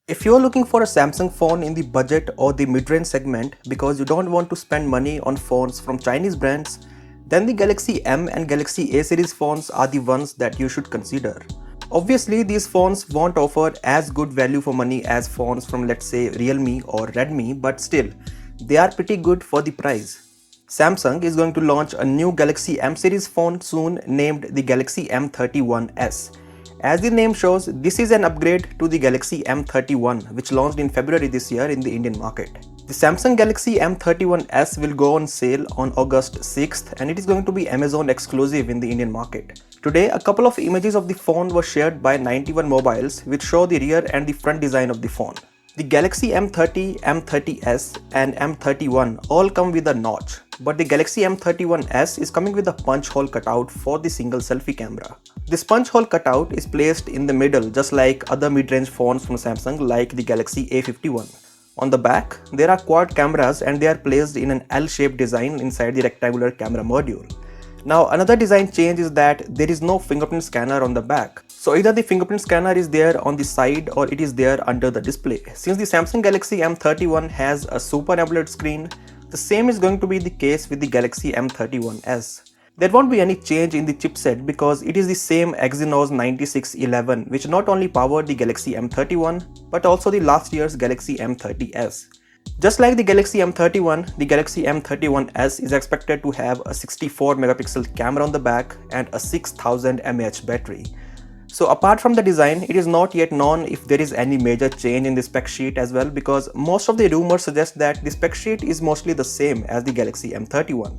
If you are looking for a Samsung phone in the budget or the mid-range segment because you don't want to spend money on phones from Chinese brands, then the Galaxy M and Galaxy A series phones are the ones that you should consider. Obviously, these phones won't offer as good value for money as phones from, let's say, Realme or Redmi, but still, they are pretty good for the price. Samsung is going to launch a new Galaxy M series phone soon named the Galaxy M31s. As the name shows, this is an upgrade to the Galaxy M31, which launched in February this year in the Indian market. The Samsung Galaxy M31s will go on sale on August 6th and it is going to be Amazon exclusive in the Indian market. Today, a couple of images of the phone were shared by 91 Mobiles which show the rear and the front design of the phone. The Galaxy M30, M30s and M31 all come with a notch, but the Galaxy M31s is coming with a punch hole cutout for the single selfie camera. This punch hole cutout is placed in the middle just like other mid-range phones from Samsung like the Galaxy A51. On the back, there are quad cameras and they are placed in an L-shaped design inside the rectangular camera module. Now another design change is that there is no fingerprint scanner on the back. So either the fingerprint scanner is there on the side or it is there under the display. Since the Samsung Galaxy M31 has a Super AMOLED screen, the same is going to be the case with the Galaxy M31s. There won't be any change in the chipset because it is the same Exynos 9611 which not only powered the Galaxy M31 but also the last year's Galaxy M30s. Just like the Galaxy M31, the Galaxy M31s is expected to have a 64 megapixel camera on the back and a 6000 mAh battery. So apart from the design, it is not yet known if there is any major change in the spec sheet as well because most of the rumors suggest that the spec sheet is mostly the same as the Galaxy M31.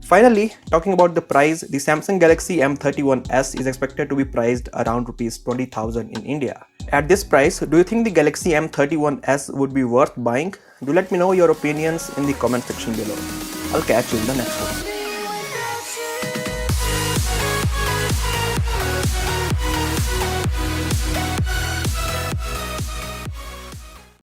Finally, talking about the price, the Samsung Galaxy M31s is expected to be priced around Rs 20,000 in India. At this price, do you think the Galaxy M31s would be worth buying? Do let me know your opinions in the comment section below. I'll catch you in the next one.